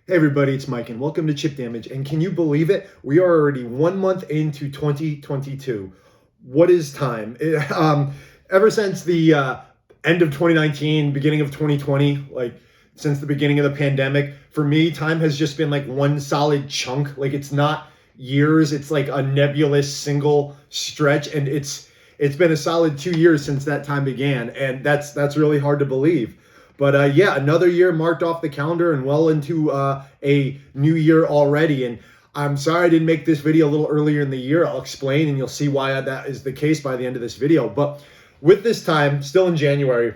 Hey everybody, it's Mike and welcome to Chip Damage. And can you believe it? We are already 1 month into 2022. What is time? Ever since the end of 2019, beginning of 2020, like since the beginning of the pandemic, for me, time has just been like one solid chunk. Like it's not years, it's like a nebulous single stretch, and it's been a solid 2 years since that time began, and that's really hard to believe. But yeah, another year marked off the calendar and well into a new year already. And I'm sorry I didn't make this video a little earlier in the year. I'll explain and you'll see why that is the case by the end of this video. But with this time, still in January,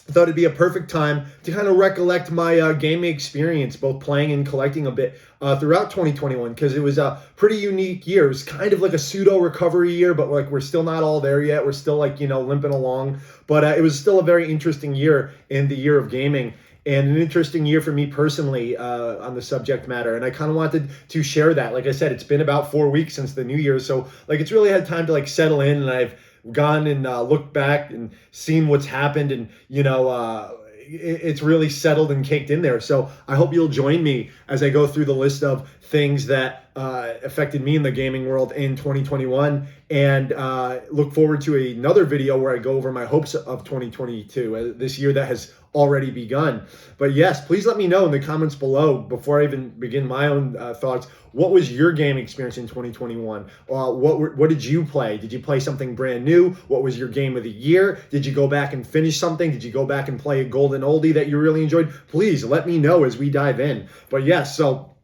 I thought it'd be a perfect time to kind of recollect my gaming experience, both playing and collecting a bit throughout 2021, because it was a pretty unique year. It was kind of like a pseudo recovery year, but like we're still not all there yet. We're still like, limping along. But it was still a very interesting year in the year of gaming, and an interesting year for me personally on the subject matter. And I kind of wanted to share that. Like I said, it's been about 4 weeks since the new year. So like it's really had time to like settle in, and I've gone and looked back and seen what's happened, and it's really settled and caked in there. So I hope you'll join me as I go through the list of things that affected me in the gaming world in 2021, and look forward to another video where I go over my hopes of 2022, this year that has already begun. But yes, please let me know in the comments below, before I even begin my own thoughts, what was your gaming experience in 2021? What did you play? Did you play something brand new? What was your game of the year? Did you go back and finish something? Did you go back and play a golden oldie that you really enjoyed? Please let me know as we dive in. But yes, so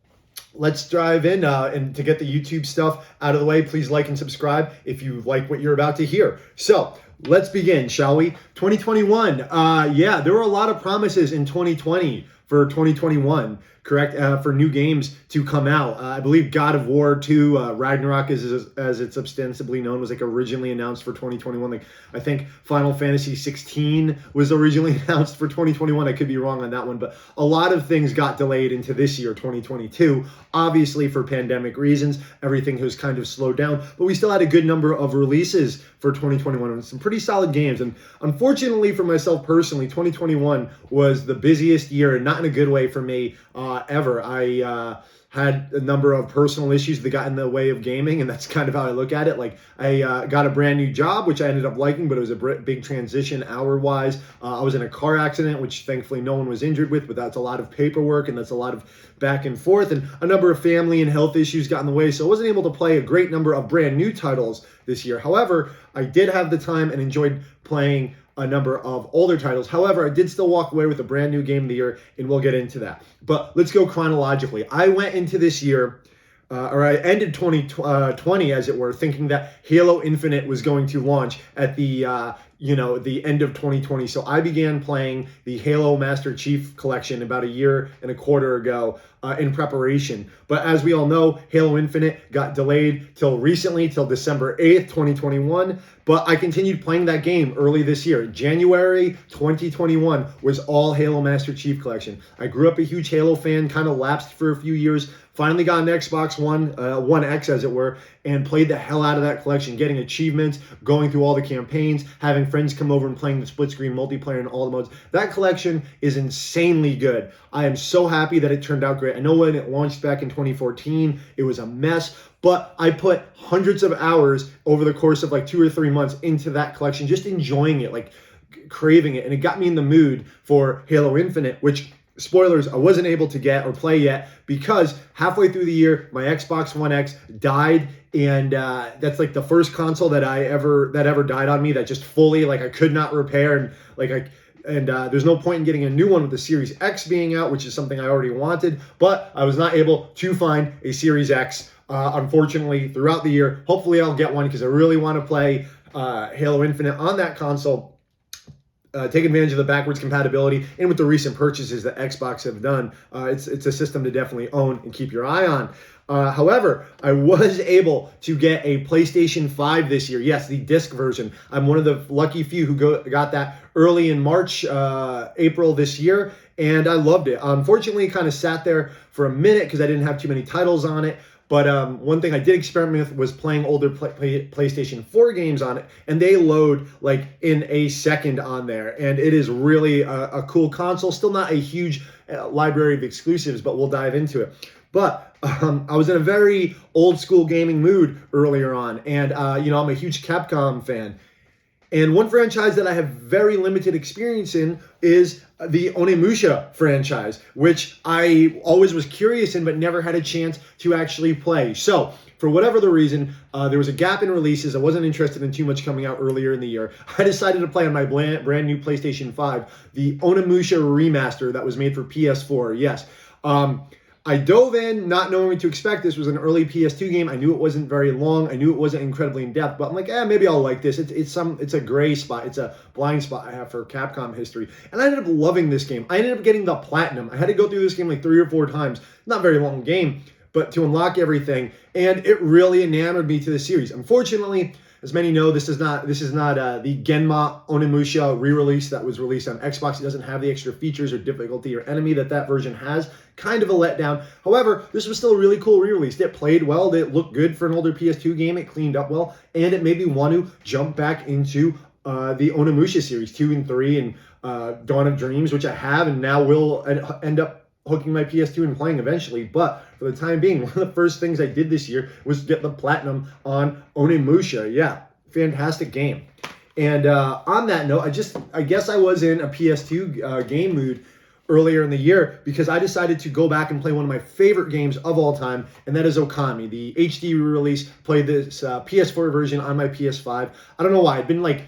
let's dive in, and to get the YouTube stuff out of the way, please like and subscribe if you like what you're about to hear. So let's begin, shall we? 2021. Yeah, there were a lot of promises in 2020 for 2021, correct? For new games to come out. I believe God of War 2, Ragnarok, as it's ostensibly known, was like originally announced for 2021. Like I think Final Fantasy 16 was originally announced for 2021. I could be wrong on that one, but a lot of things got delayed into this year, 2022. Obviously, for pandemic reasons, everything has kind of slowed down, but we still had a good number of releases for 2021 and some pretty solid games. And unfortunately for myself personally, 2021 was the busiest year, and not in a good way for me ever. I had a number of personal issues that got in the way of gaming, and that's kind of how I look at it. Like I got a brand new job, which I ended up liking, but it was a big transition hour-wise. I was in a car accident, which thankfully no one was injured with, but that's a lot of paperwork, and that's a lot of back and forth, and a number of family and health issues got in the way, so I wasn't able to play a great number of brand new titles this year. However, I did have the time and enjoyed playing a number of older titles. However, I did still walk away with a brand new game of the year, and we'll get into that. But let's go chronologically. I went into this year, or I ended 2020, as it were, thinking that Halo Infinite was going to launch at the the end of 2020. So I began playing the Halo Master Chief Collection about a year and a quarter ago in preparation. But as we all know, Halo Infinite got delayed till recently, till December 8th, 2021. But I continued playing that game early this year. January 2021 was all Halo Master Chief Collection. I grew up a huge Halo fan, kind of lapsed for a few years, finally got an Xbox One X as it were, and played the hell out of that collection, getting achievements, going through all the campaigns, having friends come over and playing the split screen multiplayer in all the modes. That collection is insanely good. I am so happy that it turned out great. I know when it launched back in 2014, it was a mess, but I put hundreds of hours over the course of like 2 or 3 months into that collection, just enjoying it, like craving it, and it got me in the mood for Halo Infinite, which, spoilers, I wasn't able to get or play yet because halfway through the year, my Xbox One X died, and that's like the first console that ever died on me, that just fully, like, I could not repair, and there's no point in getting a new one with the Series X being out, which is something I already wanted, but I was not able to find a Series X, unfortunately, throughout the year. Hopefully I'll get one because I really want to play Halo Infinite on that console. Take advantage of the backwards compatibility, and with the recent purchases that Xbox have done, it's a system to definitely own and keep your eye on. However, I was able to get a PlayStation 5 this year. Yes, the disc version. I'm one of the lucky few who got that early in March, April this year, and I loved it. Unfortunately, it kind of sat there for a minute because I didn't have too many titles on it, But one thing I did experiment with was playing older PlayStation 4 games on it, and they load like in a second on there. And it is really a cool console. Still not a huge library of exclusives, but we'll dive into it. But I was in a very old school gaming mood earlier on, and I'm a huge Capcom fan. And one franchise that I have very limited experience in is the Onimusha franchise, which I always was curious in but never had a chance to actually play. So, for whatever the reason, there was a gap in releases. I wasn't interested in too much coming out earlier in the year. I decided to play on my brand new PlayStation 5, the Onimusha remaster that was made for PS4. Yes. I dove in not knowing what to expect. This was an early PS2 game. I knew it wasn't very long. I knew it wasn't incredibly in-depth, but I'm like, maybe I'll like this. It's a gray spot. It's a blind spot I have for Capcom history. And I ended up loving this game. I ended up getting the platinum. I had to go through this game like 3 or 4 times. Not a very long game, but to unlock everything. And it really enamored me to the series. Unfortunately, as many know, this is not the Genma Onimusha re-release that was released on Xbox. It doesn't have the extra features or difficulty or enemy that version has. Kind of a letdown. However, this was still a really cool re-release. It played well. It looked good for an older PS2 game. It cleaned up well. And it made me want to jump back into the Onimusha series 2 and 3 and Dawn of Dreams, which I have and now will end up hooking my PS2 and playing eventually. But for the time being, one of the first things I did this year was get the platinum on Onimusha. Yeah, fantastic game. And on that note, I guess I was in a PS2 game mood earlier in the year because I decided to go back and play one of my favorite games of all time, and that is Okami. The HD release, played this PS4 version on my PS5. I don't know why. I'd been like,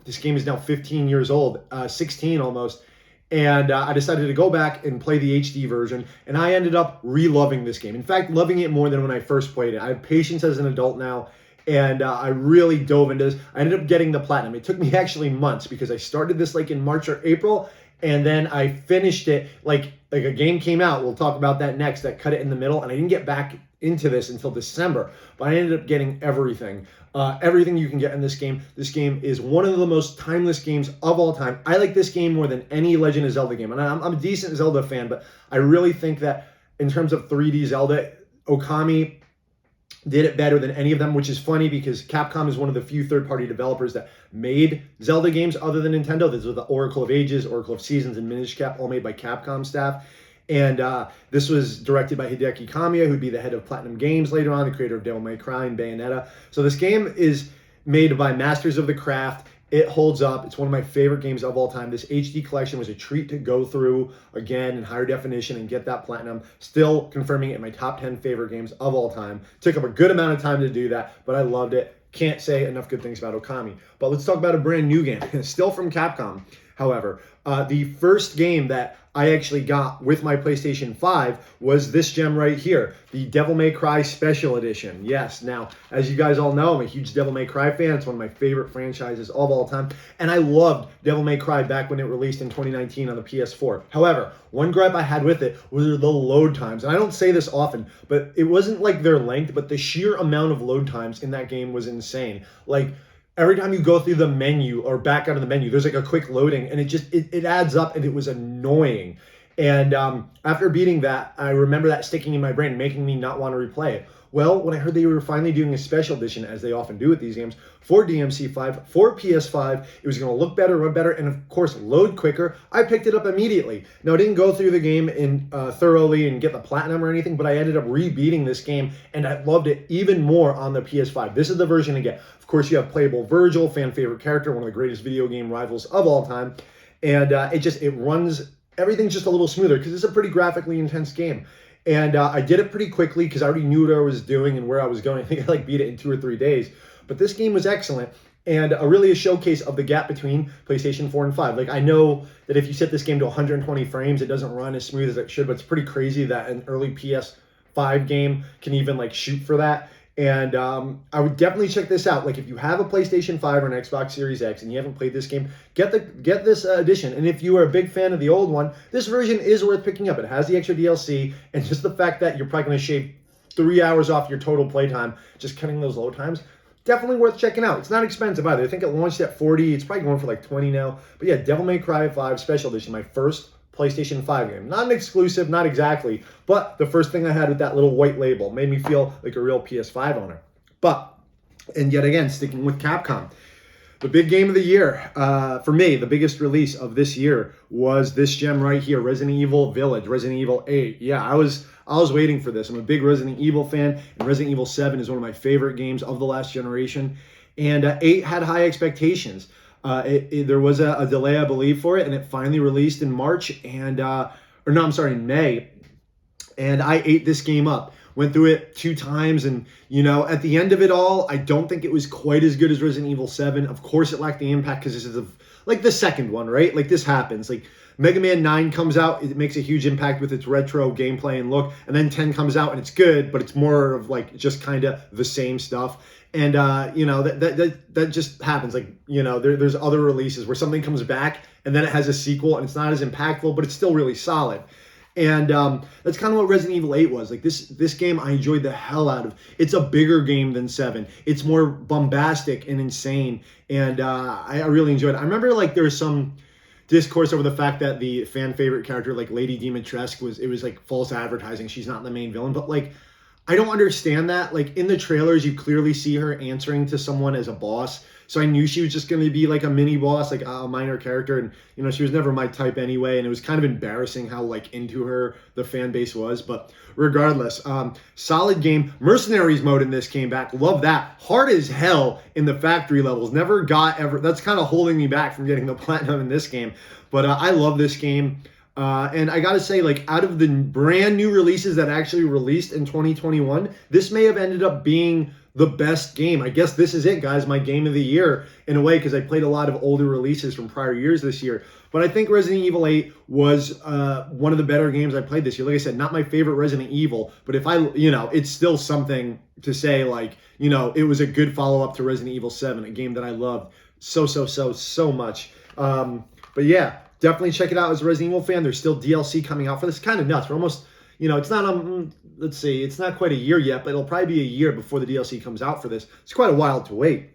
this game is now 15 years old, 16 almost. And I decided to go back and play the HD version, and I ended up re-loving this game. In fact, loving it more than when I first played it. I have patience as an adult now, and I really dove into this. I ended up getting the platinum. It took me actually months because I started this like in March or April, and then I finished it like a game came out. We'll talk about that next. That cut it in the middle, and I didn't get back into this until December, but I ended up getting everything. Everything you can get in this game. This game is one of the most timeless games of all time. I like this game more than any Legend of Zelda game. And I'm a decent Zelda fan, but I really think that in terms of 3D Zelda, Okami did it better than any of them, which is funny because Capcom is one of the few third-party developers that made Zelda games other than Nintendo. These are the Oracle of Ages, Oracle of Seasons, and Minish Cap, all made by Capcom staff. And this was directed by Hideki Kamiya, who'd be the head of Platinum Games later on, the creator of Devil May Cry and Bayonetta. So this game is made by masters of the craft. It holds up. It's one of my favorite games of all time. This HD collection was a treat to go through again in higher definition and get that platinum. Still confirming it in my top 10 favorite games of all time. Took up a good amount of time to do that, but I loved it. Can't say enough good things about Okami. But let's talk about a brand new game. Still from Capcom, however. The first game that I actually got with my PlayStation 5 was this gem right here, the Devil May Cry Special Edition. Yes, now, as you guys all know, I'm a huge Devil May Cry fan. It's one of my favorite franchises of all time. And I loved Devil May Cry back when it released in 2019 on the PS4. However, one gripe I had with it was the load times. And I don't say this often, but it wasn't like their length, but the sheer amount of load times in that game was insane. Like, every time you go through the menu or back out of the menu, there's like a quick loading, and it adds up, and it was annoying. And after beating that, I remember that sticking in my brain, making me not want to replay it. Well, when I heard they were finally doing a special edition, as they often do with these games, for DMC5, for PS5, it was going to look better, run better, and of course, load quicker, I picked it up immediately. Now, I didn't go through the game thoroughly and get the platinum or anything, but I ended up re-beating this game, and I loved it even more on the PS5. This is the version to get. Of course, you have playable Virgil, fan favorite character, one of the greatest video game rivals of all time, and it runs, everything's just a little smoother because it's a pretty graphically intense game. And I did it pretty quickly because I already knew what I was doing and where I was going. I think I beat it in 2 or 3 days. But this game was excellent and really a showcase of the gap between PlayStation 4 and 5. Like, I know that if you set this game to 120 frames, it doesn't run as smooth as it should, but it's pretty crazy that an early PS5 game can even like shoot for that. And I would definitely check this out. Like, if you have a PlayStation 5 or an Xbox Series X and you haven't played this game, get this edition. And if you are a big fan of the old one, this version is worth picking up. It has the extra DLC, and just the fact that you're probably going to shave 3 hours off your total playtime, just cutting those load times, definitely worth checking out. It's not expensive either. I think it launched at $40. It's probably going for like $20 now. But yeah, Devil May Cry 5 Special Edition, my first PlayStation 5 game. Not an exclusive, not exactly, but the first thing I had with that little white label made me feel like a real PS5 owner. But, and yet again, sticking with Capcom, the big game of the year, for me, the biggest release of this year was this gem right here, Resident Evil Village, Resident Evil 8. Yeah, I was waiting for this. I'm a big Resident Evil fan, and Resident Evil 7 is one of my favorite games of the last generation. And 8 had high expectations. There was a delay, I believe, for it, and it finally released in March, and in May. And I ate this game up. Went through it 2 times, and at the end of it all, I don't think it was quite as good as Resident Evil 7. Of course, it lacked the impact because this is like the second one, right? Like this happens. Like Mega Man 9 comes out, it makes a huge impact with its retro gameplay and look, and then 10 comes out and it's good, but it's more of like just kind of the same stuff. And that just happens. Like there's other releases where something comes back and then it has a sequel and it's not as impactful, but it's still really solid. And that's kind of what Resident Evil 8 was. Like this game I enjoyed the hell out of. It's a bigger game than 7. It's more bombastic and insane, and I really enjoyed it. I remember like there was some discourse over the fact that the fan favorite character like Lady Dimitrescu was like false advertising. She's not the main villain, but like I don't understand that. Like in the trailers, you clearly see her answering to someone as a boss. So I knew she was just going to be like a mini boss, like a minor character. And, she was never my type anyway. And it was kind of embarrassing how like into her the fan base was. But regardless, solid game. Mercenaries mode in this came back. Love that. Hard as hell in the factory levels. Never got ever. That's kind of holding me back from getting the platinum in this game. But I love this game. And I gotta say, like, out of the brand new releases that actually released in 2021, this may have ended up being the best game. I guess this is it, guys, my game of the year in a way, because I played a lot of older releases from prior years this year. But I think Resident Evil 8 was one of the better games I played this year. Like I said, not my favorite Resident Evil, but if it's still something to say, like, it was a good follow-up to Resident Evil 7, a game that I loved so much. But yeah, definitely check it out as a Resident Evil fan. There's still DLC coming out for this. It's kind of nuts. We're almost, it's not, let's see, it's not quite a year yet, but it'll probably be a year before the DLC comes out for this. It's quite a while to wait.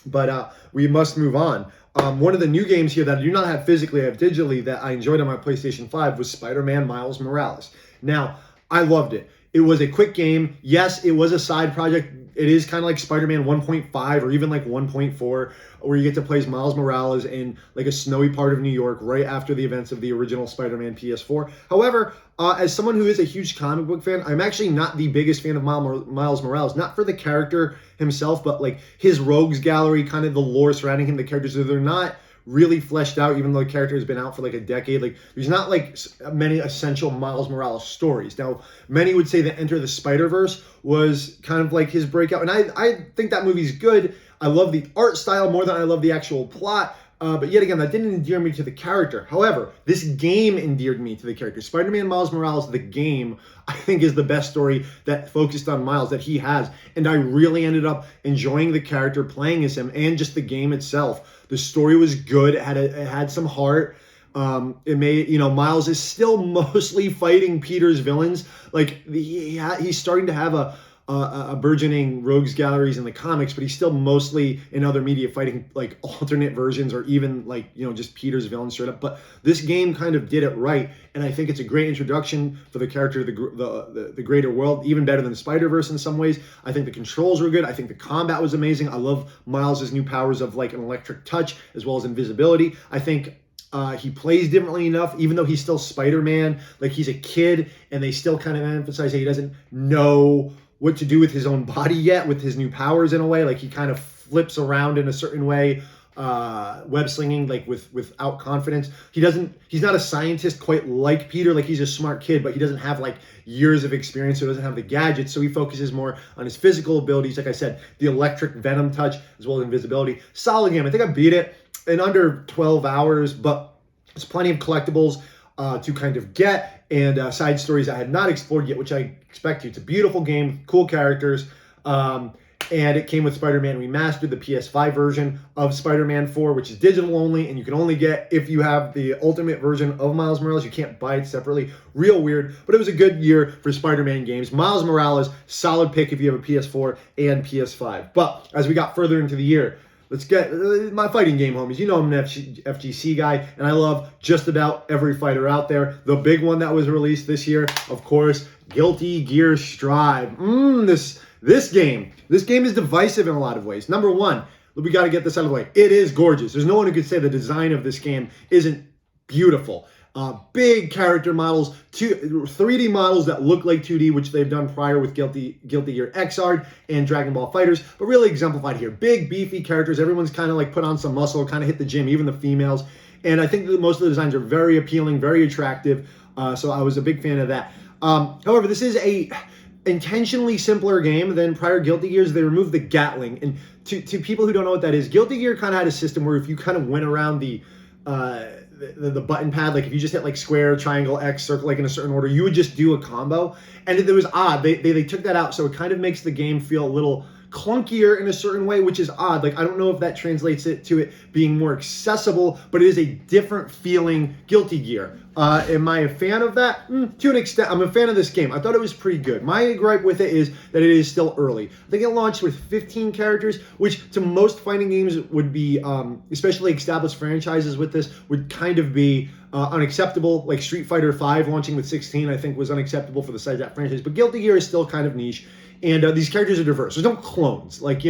But we must move on. One of the new games here that I do not have physically, I have digitally, that I enjoyed on my PlayStation 5 was Spider-Man Miles Morales. Now, I loved it. It was a quick game. Yes, it was a side project. It is kind of like Spider-Man 1.5 or even like 1.4, where you get to play as Miles Morales in like a snowy part of New York right after the events of the original Spider-Man PS4. However, as someone who is a huge comic book fan, I'm actually not the biggest fan of Miles Morales. Not for the character himself, but like his rogues gallery, kind of the lore surrounding him, the characters. They're not really fleshed out, even though the character has been out for like a decade. Like there's not like many essential Miles Morales stories. Now, many would say that Enter the Spider-Verse was kind of like his breakout, and I think that movie's good. I love the art style more than I love the actual plot. But yet again, that didn't endear me to the character. However, this game endeared me to the character. Spider-Man Miles Morales, the game, I think is the best story that focused on Miles that he has. And I really ended up enjoying the character, playing as him, and just the game itself. The story was good. It had some heart. Miles is still mostly fighting Peter's villains. Like he's starting to have a burgeoning rogues galleries in the comics, but he's still mostly in other media fighting like alternate versions or even like just Peter's villain straight up. But this game kind of did it right, and I think it's a great introduction for the character of the greater world, even better than Spider-Verse in some ways. I think the controls were good. I think the combat was amazing. I love Miles's new powers of like an electric touch as well as invisibility. I think he plays differently enough, even though he's still Spider-Man. Like he's a kid, and they still kind of emphasize that he doesn't know what to do with his own body yet, with his new powers in a way. Like he kind of flips around in a certain way, web slinging, like without confidence. He's not a scientist quite like Peter. Like he's a smart kid, but he doesn't have like years of experience, so he doesn't have the gadgets. So he focuses more on his physical abilities. Like I said, the electric venom touch as well as invisibility. Solid game. I think I beat it in under 12 hours, but there's plenty of collectibles to kind of get, and side stories I had not explored yet, which I expect to. It's a beautiful game, cool characters, and it came with Spider-Man Remastered, the PS5 version of Spider-Man 4, which is digital only, and you can only get if you have the ultimate version of Miles Morales. You can't buy it separately. Real weird, but it was a good year for Spider-Man games. Miles Morales, solid pick if you have a PS4 and PS5. But as we got further into the year, let's get my fighting game homies. You know I'm an FGC guy, and I love just about every fighter out there. The big one that was released this year, of course, Guilty Gear Strive. This game is divisive in a lot of ways. Number one, we got to get this out of the way. It is gorgeous. There's no one who could say the design of this game isn't beautiful. Big character models, 3D models that look like 2D, which they've done prior with Guilty Gear Xrd and Dragon Ball FighterZ, but really exemplified here. Big, beefy characters. Everyone's kind of like put on some muscle, kind of hit the gym, even the females. And I think that most of the designs are very appealing, very attractive. So I was a big fan of that. However, this is a intentionally simpler game than prior Guilty Gears. They removed the Gatling. And to people who don't know what that is, Guilty Gear kind of had a system where if you kind of went around the button pad, like if you just hit like square, triangle, X, circle, like in a certain order, you would just do a combo. And it was odd. They took that out, so it kind of makes the game feel a little clunkier in a certain way, which is odd. Like, I don't know if that translates it to it being more accessible, but it is a different feeling Guilty Gear. Am I a fan of that? To an extent, I'm a fan of this game. I thought it was pretty good. My gripe with it is that it is still early. I think it launched with 15 characters, which to most fighting games would be, especially established franchises with this, would kind of be unacceptable. Like Street Fighter V launching with 16, I think was unacceptable for the size of that franchise. But Guilty Gear is still kind of niche. And these characters are diverse. There's no clones. Like,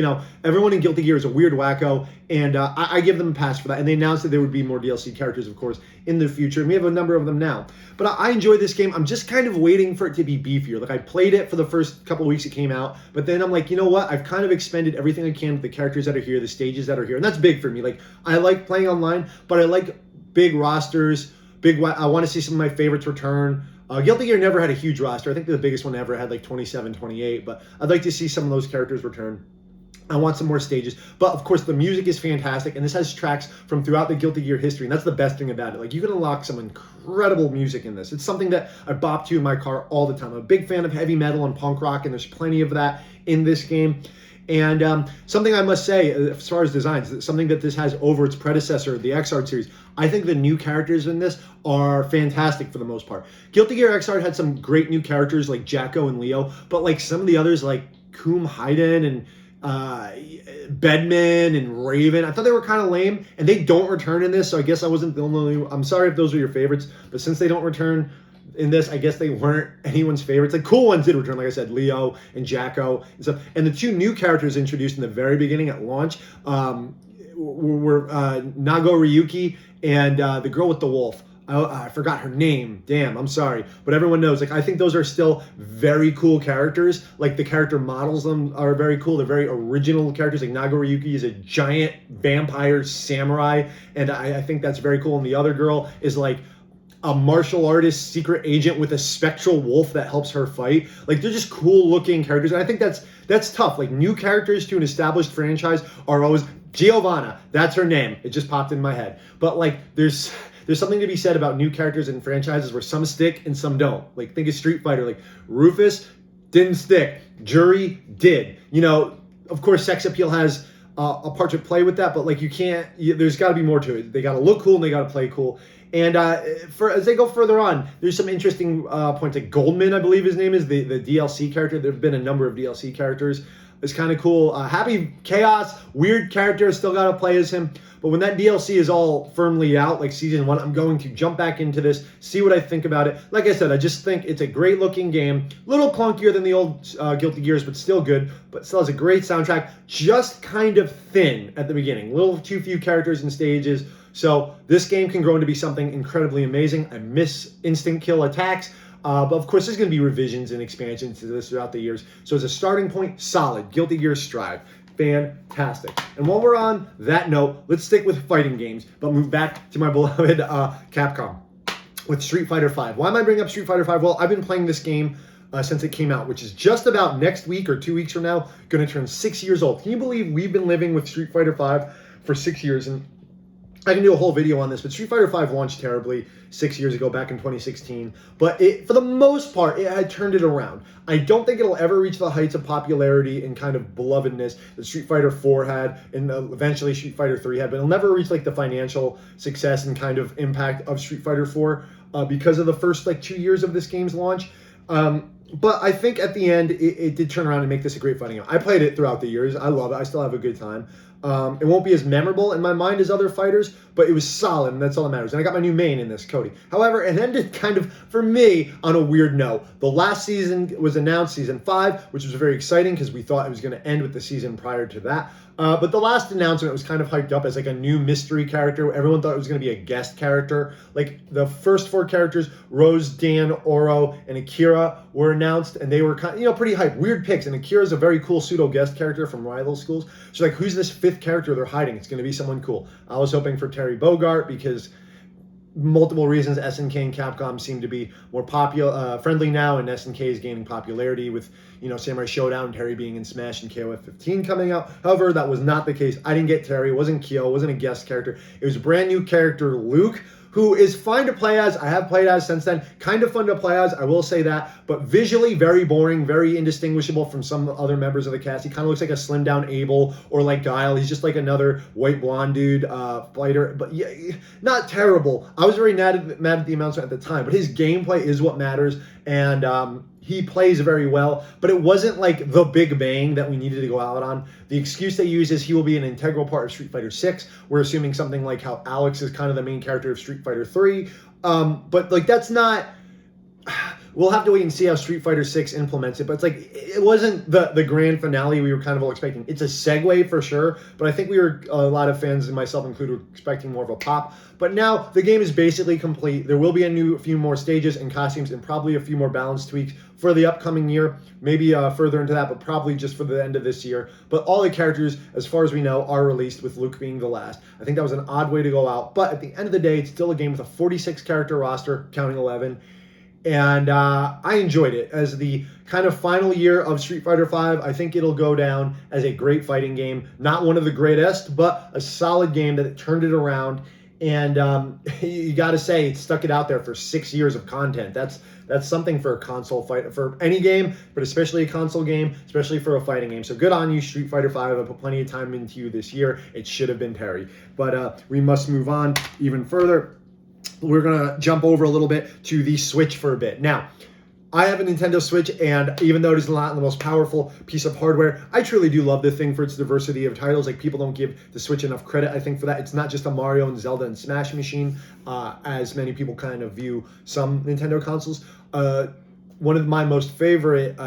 everyone in Guilty Gear is a weird wacko, and I give them a pass for that. And they announced that there would be more DLC characters, of course, in the future. And we have a number of them now. But I enjoy this game. I'm just kind of waiting for it to be beefier. Like, I played it for the first couple of weeks it came out, but then I'm like, you know what? I've kind of expended everything I can with the characters that are here, the stages that are here. And that's big for me. Like, I like playing online, but I like big rosters. I want to see some of my favorites return. Guilty Gear never had a huge roster. I think the biggest one ever had like 27, 28, but I'd like to see some of those characters return. I want some more stages. But of course, the music is fantastic, and this has tracks from throughout the Guilty Gear history, and that's the best thing about it. Like, you can unlock some incredible music in this. It's something that I bop to in my car all the time. I'm a big fan of heavy metal and punk rock, and there's plenty of that in this game. And something I must say, as far as designs, something that this has over its predecessor, the Xrd series, I think the new characters in this are fantastic for the most part. Guilty Gear Xrd had some great new characters like Jacko and Leo, but like some of the others like Coom Hayden and Bedman and Raven, I thought they were kind of lame, and they don't return in this, so I guess I wasn't the only. I'm sorry if those were your favorites, but since they don't return in this, I guess they weren't anyone's favorites. Like, cool ones did return, like I said, Leo and Jacko and stuff. And the two new characters introduced in the very beginning at launch were Nago Ryuki and the girl with the wolf. I forgot her name. Damn, I'm sorry. But everyone knows. Like, I think those are still very cool characters. Like, the character models them are very cool. They're very original characters. Like, Nago Ryuki is a giant vampire samurai, and I think that's very cool. And the other girl is like a martial artist secret agent with a spectral wolf that helps her fight. Like, they're just cool looking characters, and I think that's tough. Like, new characters to an established franchise are always Giovanna. That's her name. It just popped in my head. But like, there's something to be said about new characters in franchises where some stick and some don't. Like, think of Street Fighter. Like, Rufus didn't stick. Jury did. Of course, sex appeal has a part to play with that, but like, there's got to be more to it. They got to look cool and they got to play cool. And as they go further on, there's some interesting points. Like Goldman, I believe his name is, the DLC character. There have been a number of DLC characters. It's kind of cool. Happy Chaos, weird character, still got to play as him. But when that DLC is all firmly out, like Season 1, I'm going to jump back into this, see what I think about it. Like I said, I just think it's a great-looking game. A little clunkier than the old Guilty Gears, but still good. But still has a great soundtrack. Just kind of thin at the beginning. A little too few characters and stages. So this game can grow into be something incredibly amazing. I miss instant kill attacks. But of course, there's going to be revisions and expansions to this throughout the years. So as a starting point, solid. Guilty Gear Strive. Fantastic. And while we're on that note, let's stick with fighting games, but move back to my beloved Capcom with Street Fighter V. Why am I bringing up Street Fighter V? Well, I've been playing this game since it came out, which is just about next week or 2 weeks from now, going to turn 6 years old. Can you believe we've been living with Street Fighter V for 6 years? And I can do a whole video on this, but Street Fighter V launched terribly 6 years ago, back in 2016. But for the most part, it had turned it around. I don't think it'll ever reach the heights of popularity and kind of belovedness that Street Fighter 4 had, and eventually Street Fighter 3 had. But it'll never reach like the financial success and kind of impact of Street Fighter 4 because of the first 2 years of this game's launch. But I think at the end, it did turn around and make this a great fighting game. I played it throughout the years. I love it. I still have a good time. It won't be as memorable in my mind as other fighters, but it was solid, and that's all that matters. And I got my new main in this, Cody. However, it ended kind of, for me, on a weird note. The last season was announced, season 5, which was very exciting because we thought it was going to end with the season prior to that. But the last announcement was kind of hyped up as like a new mystery character. Everyone thought it was going to be a guest character. Like the first 4 characters, Rose, Dan, Oro, and Akira, were announced, and they were kind of, pretty hyped. Weird picks. And Akira's a very cool pseudo guest character from rival schools. So like, who's this 5th character they're hiding? It's going to be someone cool. I was hoping for Terry Bogard because multiple reasons SNK and Capcom seem to be more popular, friendly now, and SNK is gaining popularity with, Samurai Showdown, Terry being in Smash and KOF 15 coming out. However, that was not the case. I didn't get Terry. It wasn't Kyo. It wasn't a guest character. It was a brand new character, Luke, who is fine to play as. I have played as since then. Kind of fun to play as, I will say that. But visually, very boring, very indistinguishable from some other members of the cast. He kind of looks like a slimmed down Abel or like Guile. He's just like another white blonde dude fighter. But yeah, not terrible. I was very mad at the announcement at the time. But his gameplay is what matters. And he plays very well, but it wasn't like the big bang that we needed to go out on. The excuse they use is he will be an integral part of Street Fighter 6. We're assuming something like how Alex is kind of the main character of Street Fighter 3. But like, that's not... We'll have to wait and see how Street Fighter 6 implements it, but it's like, it wasn't the grand finale we were kind of all expecting. It's a segue for sure, but I think we were, a lot of fans, and myself included, were expecting more of a pop. But now the game is basically complete. There will be a few more stages and costumes and probably a few more balance tweaks for the upcoming year. Maybe further into that, but probably just for the end of this year. But all the characters, as far as we know, are released, with Luke being the last. I think that was an odd way to go out, but at the end of the day, it's still a game with a 46 character roster, counting 11. And I enjoyed it. As the kind of final year of Street Fighter V, I think it'll go down as a great fighting game. Not one of the greatest, but a solid game that turned it around. And you got to say, it stuck it out there for 6 years of content. That's something for a console fight, for any game, but especially a console game, especially for a fighting game. So good on you, Street Fighter V. I put plenty of time into you this year. It should have been Terry. But we must move on even further. We're going to jump over a little bit to the Switch for a bit. Now, I have a Nintendo Switch, and even though it is not the most powerful piece of hardware, I truly do love this thing for its diversity of titles. Like, people don't give the Switch enough credit, I think, for that. It's not just a Mario and Zelda and Smash machine, as many people kind of view some Nintendo consoles. One of my most favorite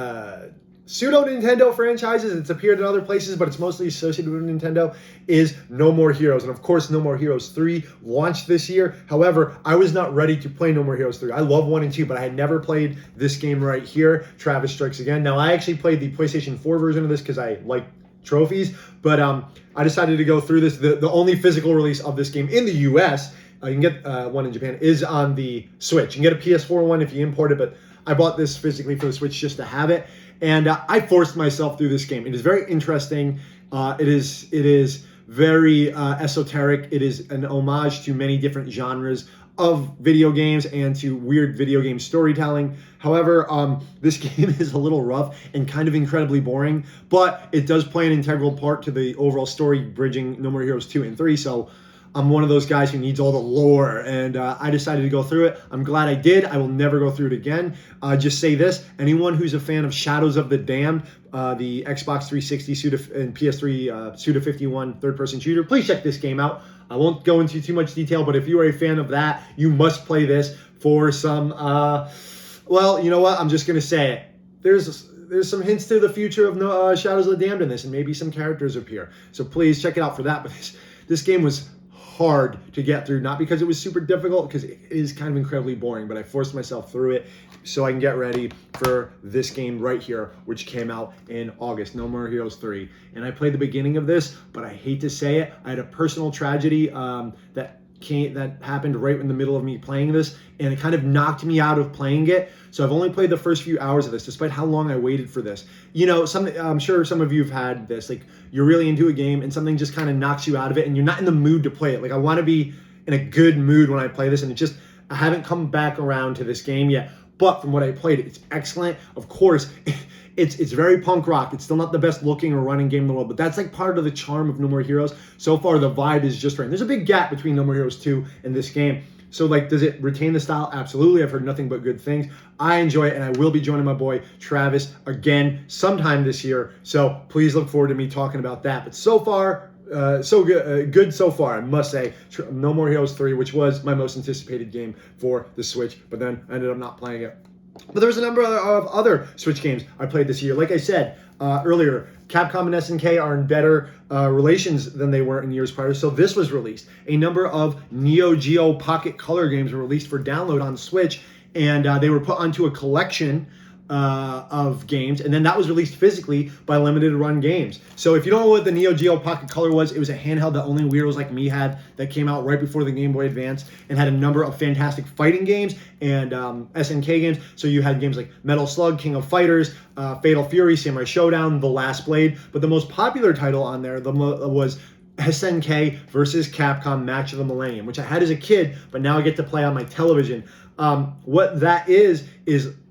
pseudo-Nintendo franchises, it's appeared in other places, but it's mostly associated with Nintendo, is No More Heroes. And of course, No More Heroes 3 launched this year. However, I was not ready to play No More Heroes 3. I love 1 and 2, but I had never played this game right here, Travis Strikes Again. Now, I actually played the PlayStation 4 version of this because I like trophies, but I decided to go through this. The only physical release of this game in the US, you can get one in Japan, is on the Switch. You can get a PS4 one if you import it, but I bought this physically for the Switch just to have it. And I forced myself through this game. It is very interesting. It is very esoteric. It is an homage to many different genres of video games and to weird video game storytelling. However, this game is a little rough and kind of incredibly boring, but it does play an integral part to the overall story, bridging No More Heroes 2 and 3. So I'm one of those guys who needs all the lore, and I decided to go through it. I'm glad I did. I will never go through it again. Just say this: anyone who's a fan of Shadows of the Damned, the Xbox 360 and PS3 Suda51 third-person shooter, please check this game out. I won't go into too much detail, but if you are a fan of that, you must play this for some, well, you know what? I'm just going to say it. There's some hints to the future of Shadows of the Damned in this, and maybe some characters appear. So please check it out for that. But this game was hard to get through, not because it was super difficult, because it is kind of incredibly boring, but I forced myself through it so I can get ready for this game right here, which came out in August, No More Heroes 3. And I played the beginning of this, but I hate to say it, I had a personal tragedy that happened right in the middle of me playing this, and it kind of knocked me out of playing it. So I've only played the first few hours of this, despite how long I waited for this. You know, I'm sure some of you have had this, like, you're really into a game and something just kind of knocks you out of it and you're not in the mood to play it. Like, I want to be in a good mood when I play this, and I haven't come back around to this game yet. But from what I played, it's excellent. Of course, it's very punk rock. It's still not the best looking or running game in the world, but that's like part of the charm of No More Heroes. So far, the vibe is just right. There's a big gap between No More Heroes 2 and this game. So, like, does it retain the style? Absolutely. I've heard nothing but good things. I enjoy it, and I will be joining my boy Travis again sometime this year. So please look forward to me talking about that. But so far, So good, good so far, I must say. No More Heroes 3, which was my most anticipated game for the Switch, but then I ended up not playing it. But there was a number of other Switch games I played this year. Like I said earlier, Capcom and SNK are in better relations than they were in years prior. So this was released. A number of NeoGeo Pocket Color games were released for download on Switch, and they were put onto a collection of games, and then that was released physically by Limited Run Games. So if you don't know what the NeoGeo Pocket Color was, it was a handheld that only weirdos like me had, that came out right before the Game Boy Advance, and had a number of fantastic fighting games and SNK games. So you had games like Metal Slug, King of Fighters, Fatal Fury, Samurai Showdown, The Last Blade, but the most popular title on there was SNK versus Capcom Match of the Millennium, which I had as a kid, but now I get to play on my television. What that is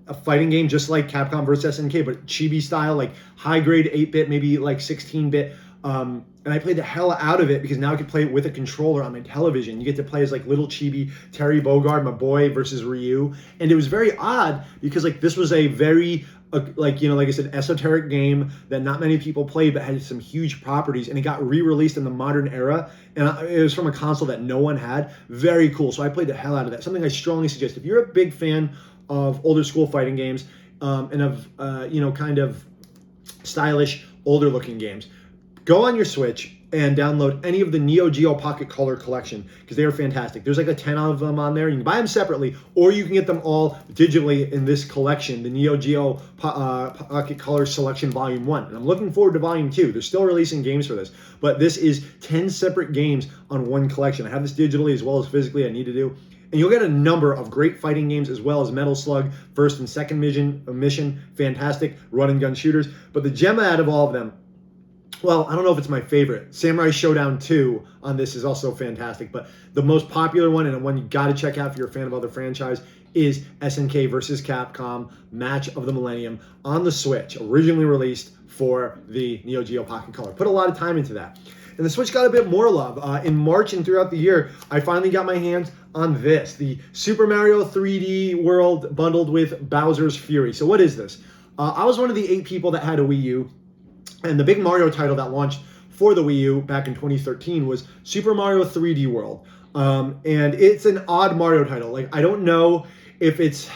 a fighting game just like Capcom vs. SNK, but chibi style, like high grade 8-bit, maybe like 16-bit. And I played the hell out of it because now I can play it with a controller on my television. You get to play as like little chibi Terry Bogard, my boy, versus Ryu. And it was very odd because like this was a very like I said, esoteric game that not many people played, but had some huge properties, and it got re-released in the modern era, and it was from a console that no one had. Very cool. So I played the hell out of that. Something I strongly suggest if you're a big fan of older school fighting games, and of kind of stylish, older looking games, go on your Switch and download any of the NeoGeo Pocket Color collection, because they are fantastic. There's like 10 of them on there. You can buy them separately, or you can get them all digitally in this collection, the NeoGeo Pocket Color Selection Volume 1. And I'm looking forward to Volume 2. They're still releasing games for this, but this is 10 separate games on one collection. I have this digitally as well as physically. I need to do. And you'll get a number of great fighting games, as well as Metal Slug, first and second mission, fantastic run and gun shooters. But the gem out of all of them, well, I don't know if it's my favorite. Samurai Showdown 2 on this is also fantastic, but the most popular one, and one you got to check out if you're a fan of other franchise, is SNK versus Capcom Match of the Millennium on the Switch, originally released for the NeoGeo Pocket Color. Put a lot of time into that. And the Switch got a bit more love. In March and throughout the year, I finally got my hands on this, the Super Mario 3D World bundled with Bowser's Fury. So what is this? I was one of the 8 people that had a Wii U, and the big Mario title that launched for the Wii U back in 2013 was Super Mario 3D World. And it's an odd Mario title. Like, I don't know if it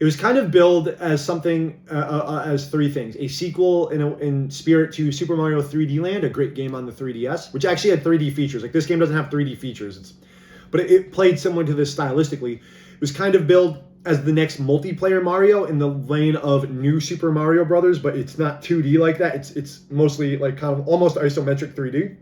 was kind of billed as something, as 3 things. A sequel in spirit to Super Mario 3D Land, a great game on the 3DS, which actually had 3D features. Like, this game doesn't have 3D features, but it played similar to this stylistically. It was kind of billed as the next multiplayer Mario in the vein of New Super Mario Brothers, but it's not 2D like that. It's mostly like kind of almost isometric 3D.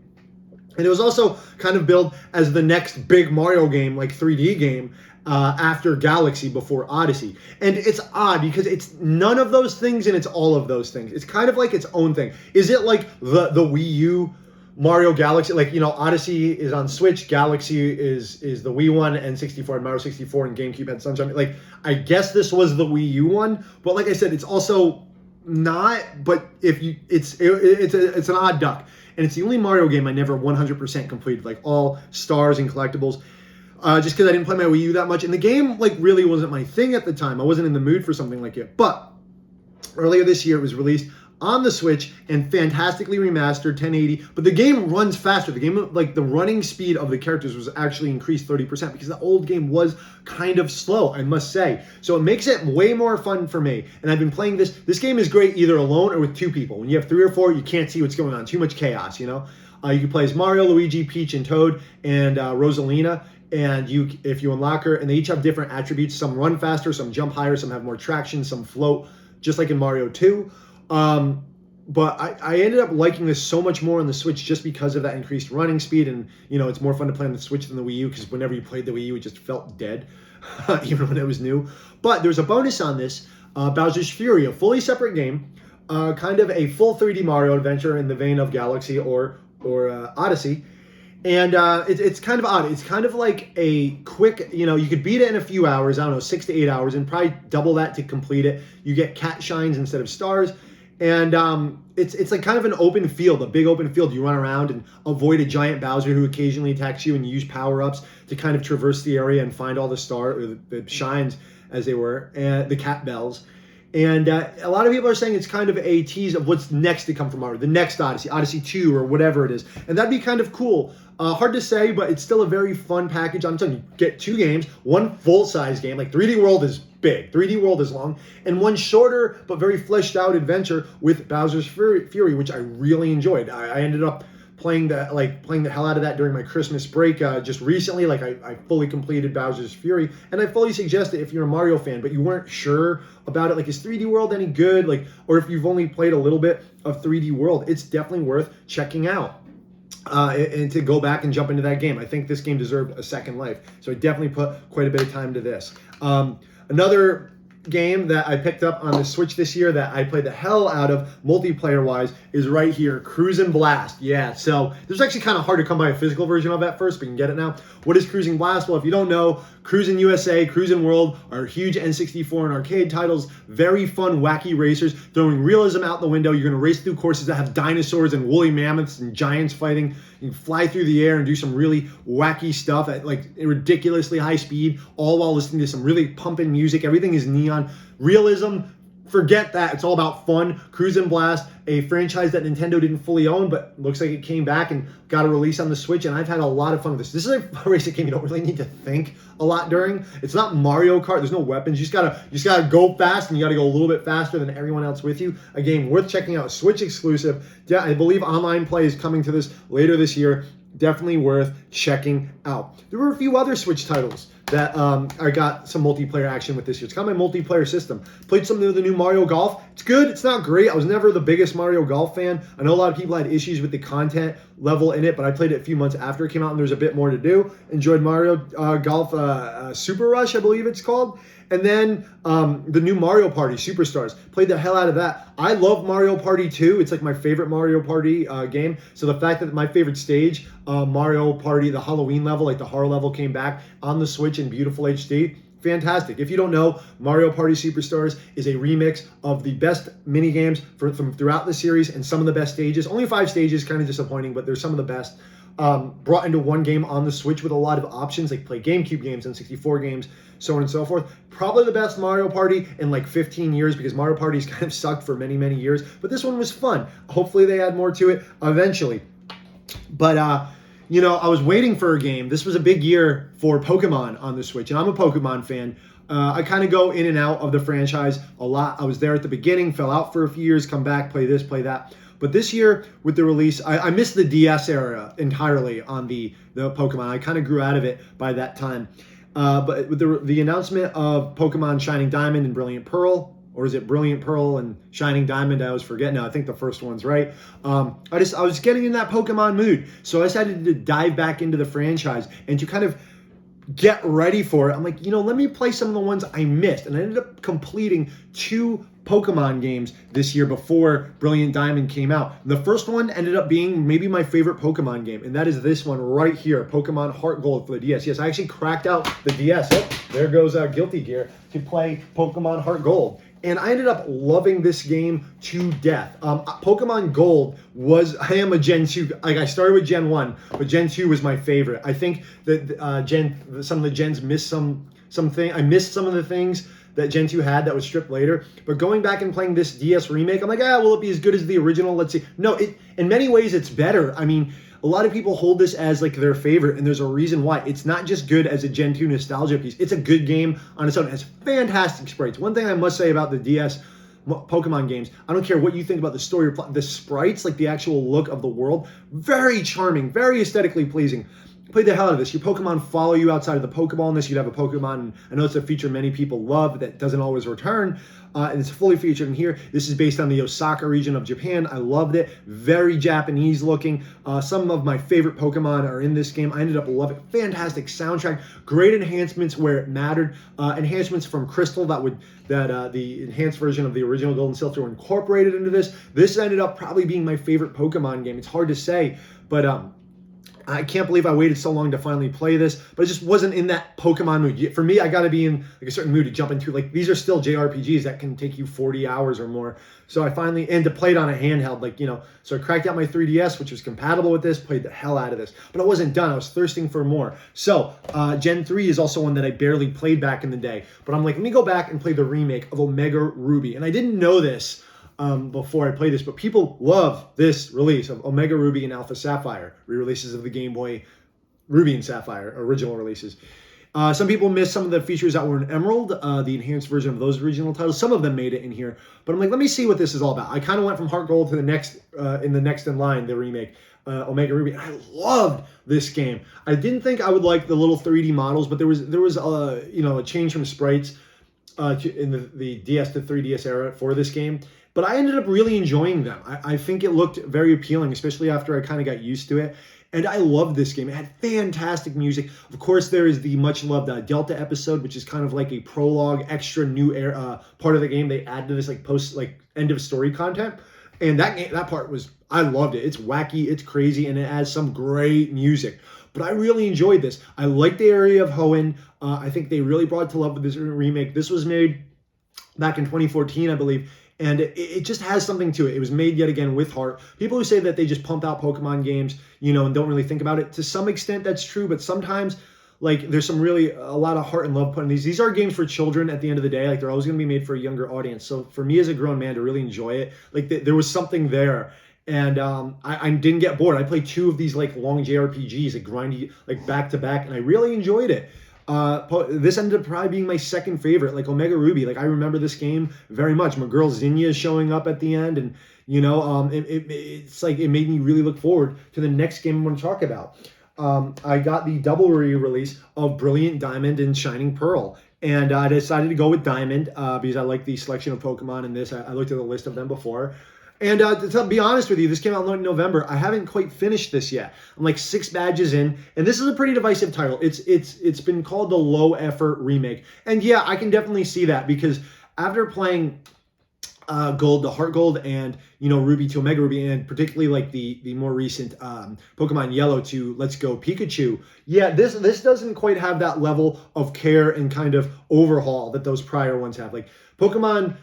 And it was also kind of billed as the next big Mario game, like 3D game, after Galaxy, before Odyssey. And it's odd because it's none of those things and it's all of those things. It's kind of like its own thing. Is it like the Wii U Mario Galaxy? Like, Odyssey is on Switch, Galaxy is the Wii one, and 64 and Mario 64 and GameCube had Sunshine. Like, I guess this was the Wii U one, but like I said, it's also not. But it's an odd duck, and it's the only Mario game I never 100% completed, like all stars and collectibles. Just because I didn't play my Wii U that much, and the game like really wasn't my thing at the time. I wasn't in the mood for something like it. But earlier this year, it was released on the Switch and fantastically remastered, 1080. But the game runs faster. The game, like the running speed of the characters, was actually increased 30% because the old game was kind of slow, I must say. So it makes it way more fun for me. And I've been playing this. This game is great either alone or with 2 people. When you have 3 or 4, you can't see what's going on. Too much chaos, You can play as Mario, Luigi, Peach, and Toad, and Rosalina. And if you unlock her, and they each have different attributes. Some run faster, some jump higher, some have more traction, some float, just like in Mario 2. But I ended up liking this so much more on the Switch just because of that increased running speed. And, it's more fun to play on the Switch than the Wii U, because whenever you played the Wii U, it just felt dead, even when it was new. But there's a bonus on this, Bowser's Fury, a fully separate game, kind of a full 3D Mario adventure in the vein of Galaxy or Odyssey. And it's kind of odd. It's kind of like a quick, you could beat it in a few hours, 6 to 8 hours, and probably double that to complete it. You get cat shines instead of stars. And it's like kind of an open field, a big open field. You run around and avoid a giant Bowser who occasionally attacks you, and you use power-ups to kind of traverse the area and find all the the shines, as they were, and the cat bells. And a lot of people are saying it's kind of a tease of what's next to come from Mario, the next Odyssey, Odyssey 2 or whatever it is. And that'd be kind of cool. Hard to say, but it's still a very fun package. I'm telling you, get 2 games, one full-size game, like 3D World is big, 3D World is long, and one shorter but very fleshed out adventure with Bowser's Fury, which I really enjoyed. I ended up playing the hell out of that during my Christmas break just recently. Like I fully completed Bowser's Fury, and I fully suggest it if you're a Mario fan, but you weren't sure about it. Like, is 3D World any good? Like, or if you've only played a little bit of 3D World, it's definitely worth checking out. And to go back and jump into that game. I think this game deserved a second life. So I definitely put quite a bit of time to this. Another game that I picked up on the Switch this year that I played the hell out of multiplayer-wise is right here, Cruisin Blast. Yeah, so this was actually kind of hard to come by a physical version of at first, but you can get it now. What is Cruisin Blast? Well, if you don't know, Cruisin USA, Cruisin World are huge N64 and arcade titles. Very fun, wacky racers, throwing realism out the window. You're going to race through courses that have dinosaurs and woolly mammoths and giants fighting. You can fly through the air and do some really wacky stuff at like ridiculously high speed, all while listening to some really pumping music. Everything is neon. Realism, forget that. It's all about fun. Cruisin Blast, a franchise that Nintendo didn't fully own, but looks like it came back and got a release on the Switch, and I've had a lot of fun with this. This is a racing game you don't really need to think a lot during. It's not Mario Kart. There's no weapons. You just gotta go fast, and you gotta go a little bit faster than everyone else with you. A game worth checking out. Switch exclusive. Yeah, I believe online play is coming to this later this year. Definitely worth checking out. There were a few other Switch titles that I got some multiplayer action with this year. It's got my multiplayer system. Played some of the new Mario Golf. It's good. It's not great. I was never the biggest Mario Golf fan. I know a lot of people had issues with the content level in it, but I played it a few months after it came out, and there's a bit more to do. Enjoyed Mario Golf Super Rush, I believe it's called. And then the new Mario Party, Superstars. Played the hell out of that. I love Mario Party 2. It's like my favorite Mario Party game. So the fact that my favorite stage, Mario Party, the Halloween level, like the horror level, came back on the Switch in beautiful HD. Fantastic. If you don't know, Mario Party Superstars is a remix of the best mini games from throughout the series and some of the best stages. Only 5 stages, kind of disappointing, but they're some of the best. Brought into one game on the Switch with a lot of options, like play GameCube games and 64 games, so on and so forth. Probably the best Mario Party in like 15 years, because Mario Party's kind of sucked for many, many years. But this one was fun. Hopefully they add more to it eventually. But, I was waiting for a game. This was a big year for Pokemon on the Switch, and I'm a Pokemon fan. I kind of go in and out of the franchise a lot. I was there at the beginning, fell out for a few years, come back, play this, play that. But this year, with the release, I missed the DS era entirely on the Pokemon. I kind of grew out of it by that time. But with the announcement of Pokemon Shining Diamond and Brilliant Pearl, or is it Brilliant Pearl and Shining Diamond? I always forget now. I think the first one's right. I was getting in that Pokemon mood, so I decided to dive back into the franchise and to kind of get ready for it. I'm like, let me play some of the ones I missed, and I ended up completing 2 Pokemon games this year before Brilliant Diamond came out. The first one ended up being maybe my favorite Pokemon game, and that is this one right here, Pokemon Heart Gold for the DS. Yes, I actually cracked out the DS. Oh, there goes Guilty Gear to play Pokemon Heart Gold. And I ended up loving this game to death. Pokemon Gold I am a Gen 2, like I started with Gen 1, but Gen 2 was my favorite. I think that some of the gens missed something. I missed some of the things that Gen 2 had that was stripped later. But going back and playing this DS remake, I'm like, will it be as good as the original? Let's see. No, in many ways it's better. I mean, a lot of people hold this as like their favorite, and there's a reason why. It's not just good as a Gen 2 nostalgia piece. It's a good game on its own. It has fantastic sprites. One thing I must say about the DS Pokemon games, I don't care what you think about the story or plot, the sprites, like the actual look of the world, very charming, very aesthetically pleasing. Play the hell out of this. Your Pokemon follow you outside of the Pokeball in this. You'd have a Pokemon, and I know it's a feature many people love that doesn't always return, and it's fully featured in here. This is based on the Osaka region of Japan. I loved it. Very Japanese looking. Some of my favorite Pokemon are in this game. I ended up loving it. Fantastic soundtrack. Great enhancements where it mattered. Enhancements from Crystal the enhanced version of the original Gold and Silver were incorporated into this. This ended up probably being my favorite Pokemon game. It's hard to say, but I can't believe I waited so long to finally play this, but I just wasn't in that Pokemon mood. For me, I got to be in like a certain mood to jump into. Like these are still JRPGs that can take you 40 hours or more. So I finally, and to play it on a handheld, like, so I cracked out my 3DS, which was compatible with this, played the hell out of this. But I wasn't done. I was thirsting for more. So Gen 3 is also one that I barely played back in the day. But I'm like, let me go back and play the remake of Omega Ruby. And I didn't know this before I played this, but people love this release of Omega Ruby and Alpha Sapphire, re-releases of the Game Boy Ruby and Sapphire original releases. Some people missed some of the features that were in Emerald, the enhanced version of those original titles. Some of them made it in here, but I'm like, let me see what this is all about. I kind of went from Heart Gold to the next, in the next in line, the remake, Omega Ruby. I loved this game. I didn't think I would like the little 3D models, but there was a change from sprites in the DS to 3DS era for this game. But I ended up really enjoying them. I think it looked very appealing, especially after I kind of got used to it. And I loved this game. It had fantastic music. Of course, there is the much-loved Delta episode, which is kind of like a prologue, extra new part of the game they add to this end-of-story content. And that part I loved it. It's wacky, it's crazy, and it has some great music. But I really enjoyed this. I like the area of Hoenn. I think they really brought it to love with this remake. This was made back in 2014, I believe. And it just has something to it. It was made yet again with heart. People who say that they just pump out Pokemon games, and don't really think about it, to some extent that's true. But sometimes, there's a lot of heart and love put in these. These are games for children at the end of the day. They're always going to be made for a younger audience. So for me as a grown man to really enjoy it, there was something there. And I didn't get bored. I played 2 of these long JRPGs, grindy, back to back, and I really enjoyed it. This ended up probably being my second favorite, Omega Ruby. I remember this game very much. My girl Zinnia is showing up at the end, and it made me really look forward to the next game I'm going to talk about. I got the double re-release of Brilliant Diamond and Shining Pearl, and I decided to go with Diamond because I like the selection of Pokemon in this. I looked at the list of them before. And to be honest with you, this came out in November. I haven't quite finished this yet. I'm 6 badges in, and this is a pretty divisive title. It's been called the low effort remake, and yeah, I can definitely see that because after playing Gold to Heart Gold and Ruby to Omega Ruby, and particularly the more recent Pokemon Yellow to Let's Go Pikachu, yeah, this doesn't quite have that level of care and kind of overhaul that those prior ones have. Pokemon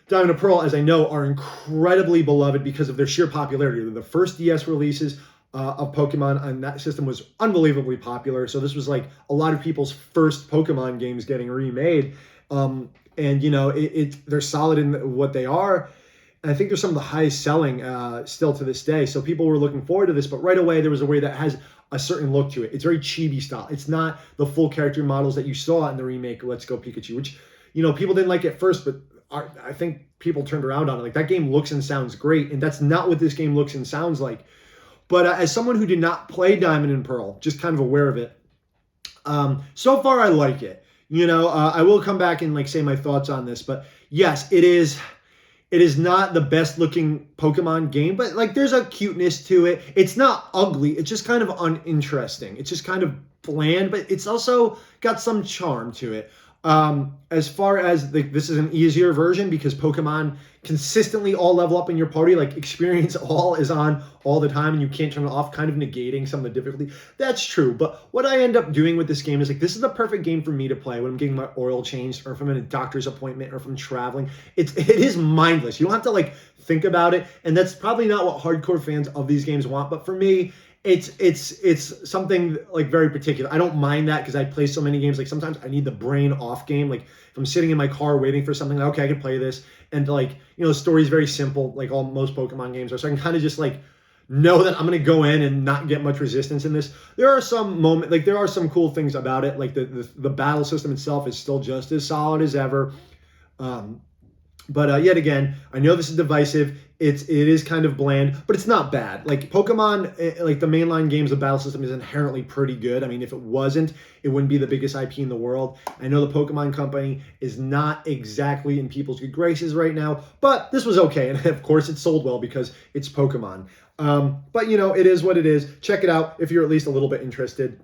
Diamond and Pearl, as I know, are incredibly beloved because of their sheer popularity. They're the first DS releases of Pokemon, and that system was unbelievably popular. So this was a lot of people's first Pokemon games getting remade. And they're solid in what they are. And I think they're some of the highest selling still to this day. So people were looking forward to this, but right away there was a way that has a certain look to it. It's very chibi style. It's not the full character models that you saw in the remake Let's Go Pikachu, which people didn't like at first, but I think people turned around on it. That game looks and sounds great, and that's not what this game looks and sounds like. But as someone who did not play Diamond and Pearl, just kind of aware of it, so far I like it. I will come back and say my thoughts on this, but yes, it is not the best looking Pokemon game, but there's a cuteness to it. It's not ugly. It's just kind of uninteresting. It's just kind of bland, but it's also got some charm to it. As far as this is an easier version because Pokemon consistently all level up in your party, experience all is on all the time and you can't turn it off, kind of negating some of the difficulty. That's true. But what I end up doing with this game is this is the perfect game for me to play when I'm getting my oil changed or if I'm in a doctor's appointment or if I'm traveling. It is mindless. You don't have to think about it. And that's probably not what hardcore fans of these games want. But for me, it's something very particular. I don't mind that because I play so many games. Sometimes I need the brain off game. If I'm sitting in my car waiting for something, okay, I can play this. And the story is very simple, most Pokemon games are. So I can kind of just know that I'm gonna go in and not get much resistance in this. There are some moments, there are some cool things about it. The battle system itself is still just as solid as ever. But yet again, I know this is divisive. It is kind of bland, but it's not bad. Pokemon, the mainline games, the battle system is inherently pretty good. I mean, if it wasn't, it wouldn't be the biggest IP in the world. I know the Pokemon Company is not exactly in people's good graces right now, but this was okay. And of course, it sold well because it's Pokemon. But it is what it is. Check it out if you're at least a little bit interested.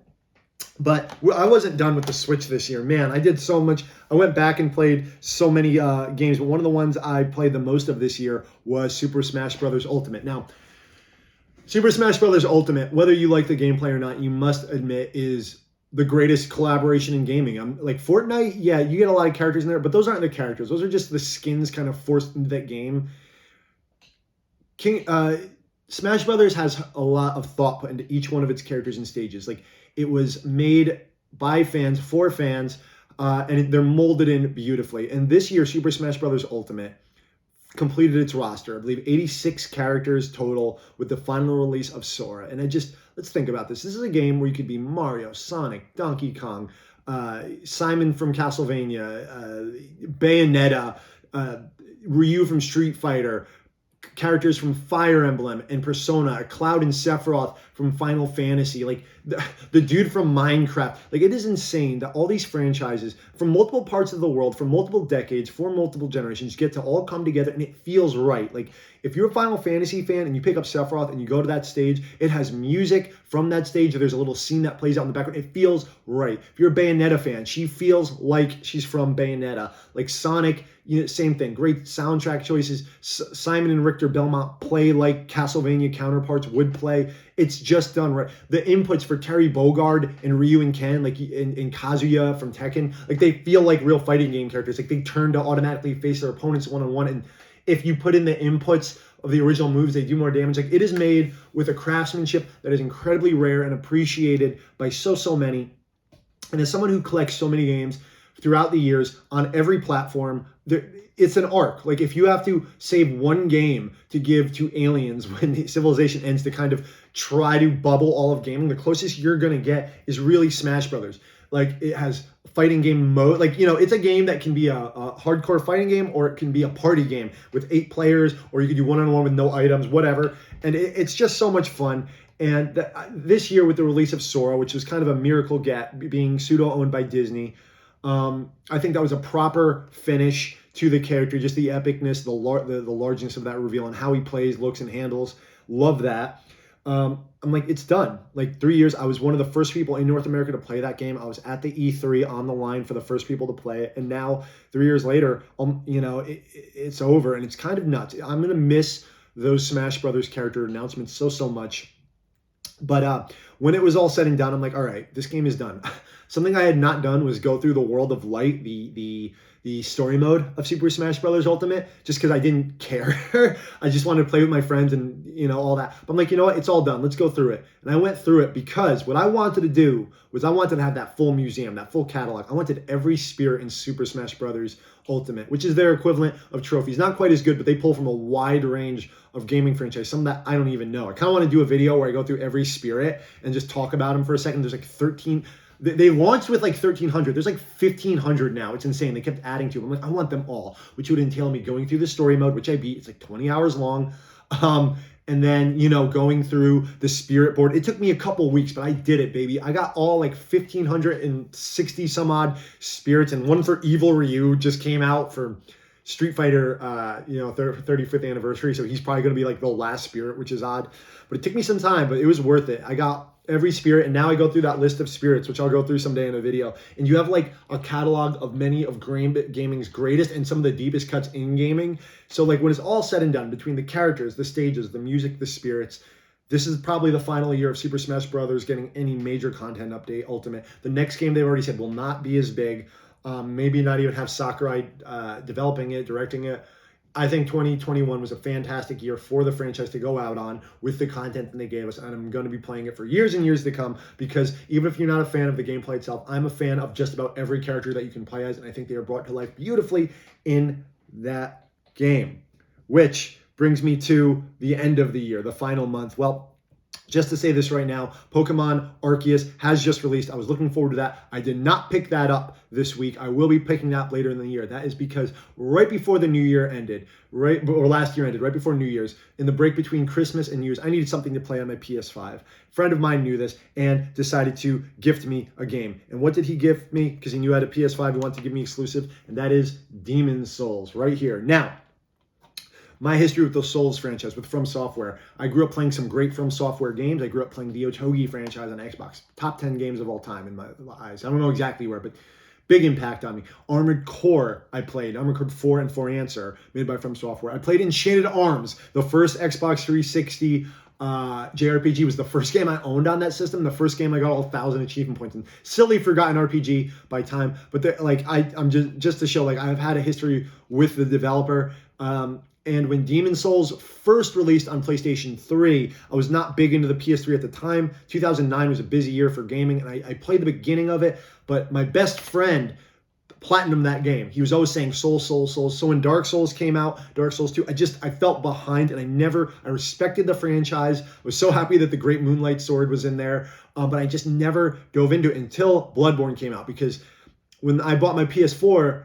But I wasn't done with the Switch this year. Man, I did so much. I went back and played so many games, but one of the ones I played the most of this year was Super Smash Bros. Ultimate. Now, Super Smash Bros. Ultimate, whether you like the gameplay or not, you must admit is the greatest collaboration in gaming. I'm like Fortnite, yeah, you get a lot of characters in there, but those aren't the characters. Those are just the skins kind of forced into that game. King Smash Brothers has a lot of thought put into each one of its characters and stages. Like it was made by fans for fans, and they're molded in beautifully. And this year, Super Smash Brothers Ultimate completed its roster. I believe 86 characters total with the final release of Sora. And let's think about this. This is a game where you could be Mario, Sonic, Donkey Kong, Simon from Castlevania, Bayonetta, Ryu from Street Fighter, characters from Fire Emblem and Persona, Cloud and Sephiroth from Final Fantasy, like the dude from Minecraft. Like it is insane that all these franchises from multiple parts of the world, from multiple decades, for multiple generations, get to all come together and it feels right. Like if you're a Final Fantasy fan and you pick up Sephiroth and you go to that stage, it has music from that stage. There's a little scene that plays out in the background. It feels right. If you're a Bayonetta fan, she feels like she's from Bayonetta. Like Sonic, same thing. Great soundtrack choices. Simon and Richter Belmont play like Castlevania counterparts would play. It's just done right. The inputs for Terry Bogard and Ryu and Ken, like in Kazuya from Tekken, like they feel like real fighting game characters. Like they turn to automatically face their opponents one-on-one. And if you put in the inputs of the original moves, they do more damage. Like it is made with a craftsmanship that is incredibly rare and appreciated by so many. And as someone who collects so many games throughout the years on every platform, it's an arc. Like if you have to save one game to give to aliens when the civilization ends to kind of try to bubble all of gaming, the closest you're going to get is really Smash Brothers. Like it has fighting game mode. Like, it's a game that can be a hardcore fighting game, or it can be a party game with 8 players, or you can do one-on-one with no items, whatever. And it's just so much fun. And this year with the release of Sora, which was kind of a miracle get, being pseudo-owned by Disney, I think that was a proper finish to the character, just the epicness, the largeness of that reveal, and how he plays, looks, and handles. Love that. I'm like, it's done. Like 3 years, I was one of the first people in North America to play that game. I was at the E3 on the line for the first people to play it. And now 3 years later, it's over, and it's kind of nuts. I'm going to miss those Smash Brothers character announcements so much. But when it was all said and done, I'm like, all right, this game is done. Something I had not done was go through the World of Light, the story mode of Super Smash Bros. Ultimate, just because I didn't care. I just wanted to play with my friends and, all that. But I'm like, you know what? It's all done. Let's go through it. And I went through it because what I wanted to do was I wanted to have that full museum, that full catalog. I wanted every spirit in Super Smash Bros. Ultimate, which is their equivalent of trophies. Not quite as good, but they pull from a wide range of gaming franchise, some that I don't even know. I kind of want to do a video where I go through every spirit and just talk about them for a second. There's like 13. They launched with like 1,300. There's like 1,500 now. It's insane. They kept adding to them. I'm like, I want them all, which would entail me going through the story mode, which I beat. It's like 20 hours long. And then, going through the spirit board. It took me a couple weeks, but I did it, baby. I got all like 1,560 some odd spirits, and one for Evil Ryu just came out for Street Fighter, 35th anniversary. So he's probably going to be like the last spirit, which is odd. But it took me some time, but it was worth it. I got every spirit, and now I go through that list of spirits, which I'll go through someday in a video. And you have like a catalog of many of gaming's greatest and some of the deepest cuts in gaming. So like when it's all said and done, between the characters, the stages, the music, the spirits, this is probably the final year of Super Smash Bros. Getting any major content update. Ultimate. The next game they've already said will not be as big. Maybe not even have Sakurai developing it, directing it. I think 2021 was a fantastic year for the franchise to go out on with the content that they gave us, and I'm going to be playing it for years and years to come, because even if you're not a fan of the gameplay itself, I'm a fan of just about every character that you can play as, and I think they are brought to life beautifully in that game. Which brings me to the end of the year, the final month. Well, just to say this right now, Pokemon Arceus has just released. I was looking forward to that. I did not pick that up this week. I will be picking that up later in the year. That is because right before the new year ended, last year ended, right before New Year's, in the break between Christmas and New Year's, I needed something to play on my PS5. A friend of mine knew this and decided to gift me a game. And what did he gift me? Because he knew I had a PS5, he wanted to give me exclusive, and that is Demon's Souls right here. Now, my history with the Souls franchise, with From Software. I grew up playing some great From Software games. I grew up playing the Otogi franchise on Xbox. Top 10 games of all time in my eyes. I don't know exactly where, but big impact on me. Armored Core, I played. Armored Core 4 and 4 Answer, made by From Software. I played Enchanted Arms, the first Xbox 360 JRPG was the first game I owned on that system, the first game I got all 1,000 achievement points in. Silly forgotten RPG by time, but like I'm just to show, like, I've had a history with the developer. And when Demon Souls first released on PlayStation 3, I was not big into the PS3 at the time. 2009 was a busy year for gaming, and I played the beginning of it, but my best friend platinum that game. He was always saying Souls, Souls, Souls. So when Dark Souls came out, Dark Souls 2, I felt behind, and I respected the franchise. I was so happy that the Great Moonlight Sword was in there, but I just never dove into it until Bloodborne came out, because when I bought my PS4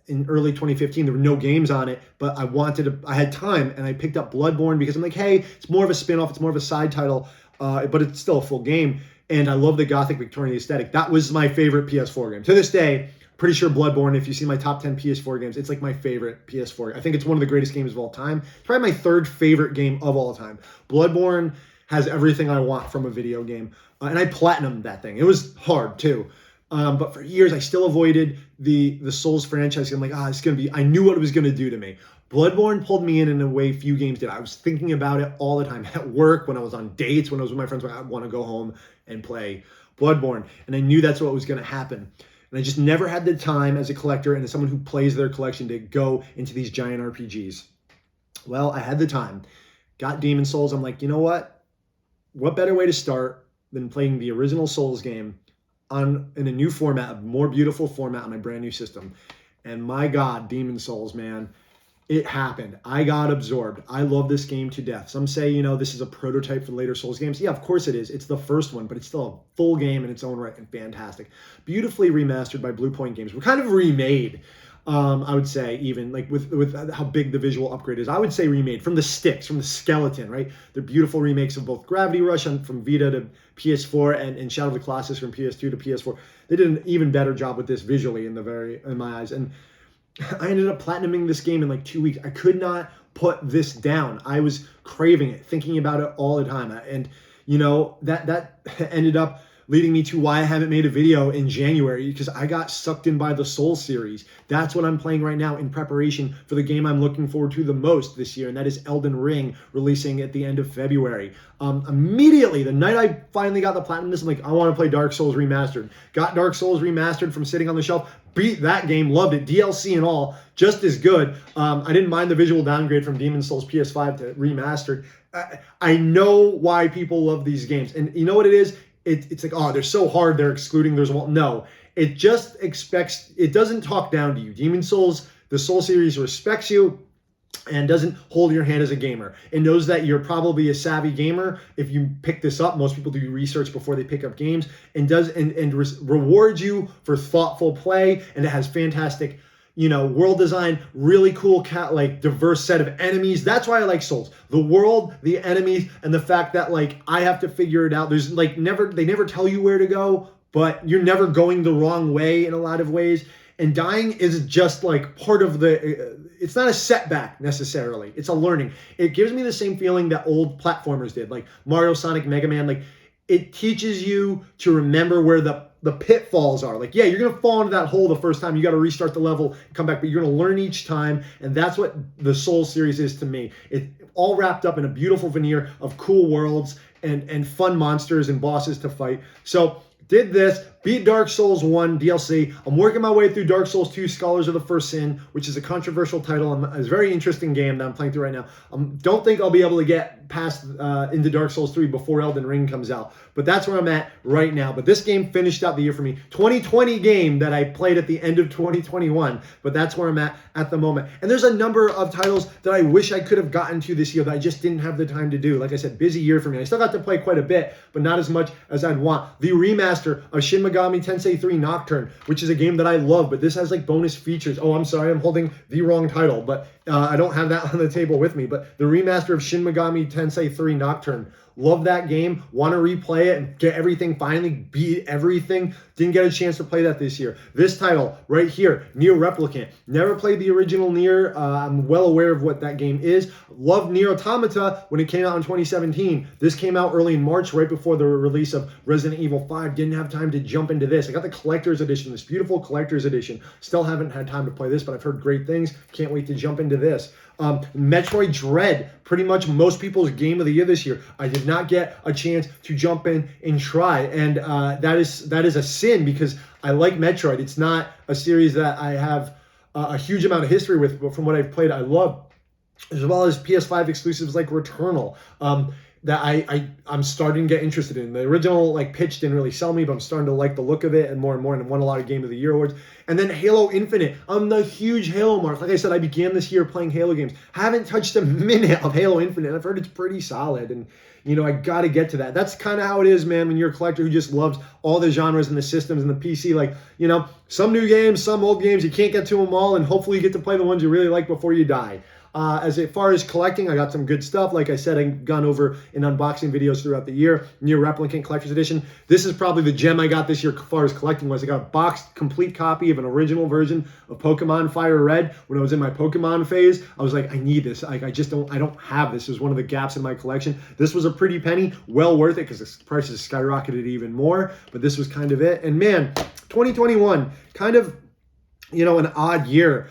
in early 2015, there were no games on it, but I had time, and I picked up Bloodborne because I'm like, hey, it's more of a spin-off, it's more of a side title, but it's still a full game, and I love the Gothic Victorian aesthetic. That was my favorite PS4 game. To this day, pretty sure Bloodborne, if you see my top 10 PS4 games, it's like my favorite PS4. I think it's one of the greatest games of all time. It's probably my third favorite game of all time. Bloodborne has everything I want from a video game, and I platinumed that thing. It was hard too. But for years, I still avoided the Souls franchise. I'm like, it's going to be, I knew what it was going to do to me. Bloodborne pulled me in a way few games did. I was thinking about it all the time at work, when I was on dates, when I was with my friends, when I want to go home and play Bloodborne. And I knew that's what was going to happen. And I just never had the time as a collector and as someone who plays their collection to go into these giant RPGs. Well, I had the time. Got Demon Souls. I'm like, you know what? What better way to start than playing the original Souls game in a new format, a more beautiful format on my brand new system. And my God, Demon Souls, man, it happened. I got absorbed. I love this game to death. Some say, this is a prototype for later Souls games. Yeah, of course it is. It's the first one, but it's still a full game in its own right and fantastic. Beautifully remastered by Blue Point Games. We're kind of remade, I would say, even like with how big the visual upgrade is. I would say remade from the sticks, from the skeleton, right? They're beautiful remakes of both Gravity Rush from Vita to PS4 and Shadow of the Colossus from PS2 to PS4. They did an even better job with this visually in my eyes. And I ended up platinuming this game in like 2 weeks. I could not put this down. I was craving it, thinking about it all the time. And that ended up leading me to why I haven't made a video in January, because I got sucked in by the Souls series. That's what I'm playing right now in preparation for the game I'm looking forward to the most this year, and that is Elden Ring, releasing at the end of February. Immediately, the night I finally got the platinum, I'm like, I want to play Dark Souls Remastered. Got Dark Souls Remastered from sitting on the shelf, beat that game, loved it, DLC and all, just as good. I didn't mind the visual downgrade from Demon Souls PS5 to Remastered. I know why people love these games, and you know what it is? It's like, they're so hard, they're excluding those. No, it doesn't talk down to you. Demon Souls, the Soul series respects you and doesn't hold your hand as a gamer. It knows that you're probably a savvy gamer if you pick this up. Most people do research before they pick up games, and rewards you for thoughtful play, and it has fantastic world design, really cool diverse set of enemies. That's why I like Souls. The world, the enemies, and the fact that I have to figure it out. There's they never tell you where to go, but you're never going the wrong way in a lot of ways. And dying is just part of it's not a setback necessarily. It's a learning. It gives me the same feeling that old platformers did, like Mario, Sonic, Mega Man. It teaches you to remember where the pitfalls are. You're going to fall into that hole the first time. You got to restart the level, come back, but you're going to learn each time. And that's what the Soul series is to me. It all wrapped up in a beautiful veneer of cool worlds and fun monsters and bosses to fight. So did this, beat Dark Souls 1 DLC. I'm working my way through Dark Souls 2 Scholars of the First Sin, which is a controversial title. It's a very interesting game that I'm playing through right now. Don't think I'll be able to get past into Dark Souls 3 before Elden Ring comes out. But that's where I'm at right now. But this game finished out the year for me. 2020 game that I played at the end of 2021. But that's where I'm at the moment. And there's a number of titles that I wish I could have gotten to this year that I just didn't have the time to do. Like I said, busy year for me. I still got to play quite a bit, but not as much as I'd want. The remaster of Shin Megami Tensei 3 Nocturne, which is a game that I love, but this has bonus features. Oh, I'm sorry, I'm holding the wrong title, but I don't have that on the table with me. But the remaster of Shin Megami Tensei 3 Nocturne. Love that game. Want to replay it and get everything, finally beat everything. Didn't get a chance to play that this year. This title right here, Nier Replicant. Never played the original Nier. I'm well aware of what that game is. Loved Nier Automata when it came out in 2017. This came out early in March, right before the release of Resident Evil 5. Didn't have time to jump into this. I got the collector's edition, this beautiful collector's edition. Still haven't had time to play this, but I've heard great things. Can't wait to jump into into this. Metroid Dread, pretty much most people's game of the year this year. I did not get a chance to jump in and try, and that is a sin because I like Metroid. It's not a series that I have a huge amount of history with, but from what I've played, I love, as well as PS5 exclusives like Returnal. That I'm starting to get interested in. The original pitch didn't really sell me, but I'm starting to like the look of it and more, and won a lot of Game of the Year awards. And then Halo Infinite. I'm the huge Halo mark. Like I said, I began this year playing Halo games. Haven't touched a minute of Halo Infinite. I've heard it's pretty solid, and I got to get to that. That's kind of how it is, man, when you're a collector who just loves all the genres and the systems and the PC. Some new games, some old games, you can't get to them all, and hopefully you get to play the ones you really like before you die. As far as collecting, I got some good stuff. Like I said, I've gone over in unboxing videos throughout the year. Nier Replicant Collector's Edition. This is probably the gem I got this year as far as collecting was. I got a boxed, complete copy of an original version of Pokemon Fire Red. When I was in my Pokemon phase, I was like, I need this. I don't have this. It was one of the gaps in my collection. This was a pretty penny. Well worth it because the prices skyrocketed even more. But this was kind of it. And man, 2021, kind of, an odd year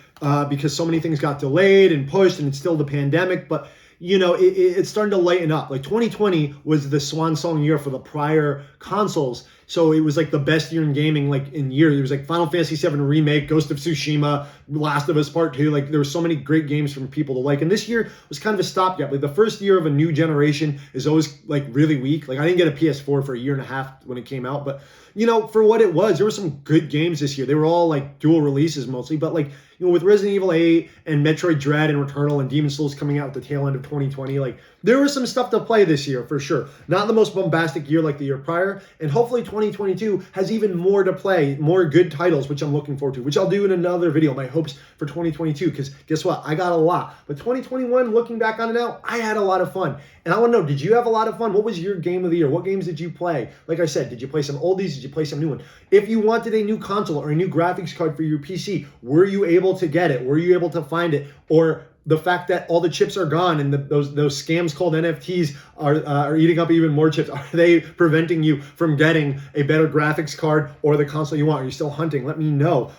because so many things got delayed and pushed, and it's still the pandemic, but it's starting to lighten up. 2020 was the swan song year for the prior consoles, so it was the best year in gaming in years. It was Final Fantasy VII Remake, Ghost of Tsushima, Last of Us Part 2. There were so many great games from people to like, and this year was kind of a stopgap. The first year of a new generation is always really weak. I didn't get a PS4 for a year and a half when it came out, but for what it was, there were some good games this year. They were all dual releases mostly, but with Resident Evil 8 and Metroid Dread and Returnal and Demon's Souls coming out at the tail end of 2020, there was some stuff to play this year for sure. Not the most bombastic year like the year prior, and hopefully 2022 has even more to play, more good titles, which I'm looking forward to, which I'll do in another video, my hopes for 2022, because guess what? I got a lot. But 2021, looking back on it now, I had a lot of fun. And I want to know, did you have a lot of fun? What was your game of the year? What games did you play? Like I said, did you play some oldies? Did you play some new ones? If you wanted a new console or a new graphics card for your PC, were you able to get it? Were you able to find it? Or the fact that all the chips are gone and those scams called NFTs are eating up even more chips, are they preventing you from getting a better graphics card or the console you want? Are you still hunting? Let me know.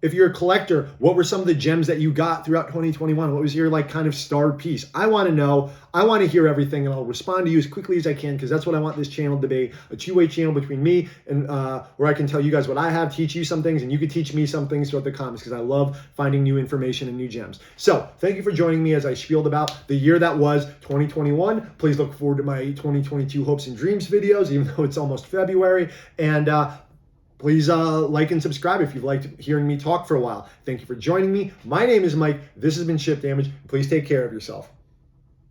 If you're a collector, what were some of the gems that you got throughout 2021? What was your kind of star piece? I want to know. I want to hear everything, and I'll respond to you as quickly as I can, because that's what I want this channel to be, a two-way channel between me and where I can tell you guys what I have, teach you some things, and you can teach me some things throughout the comments, because I love finding new information and new gems. So thank you for joining me as I spieled about the year that was 2021. Please look forward to my 2022 hopes and dreams videos, even though it's almost February. And please like and subscribe if you've liked hearing me talk for a while. Thank you for joining me. My name is Mike. This has been Chip Damage. Please take care of yourself.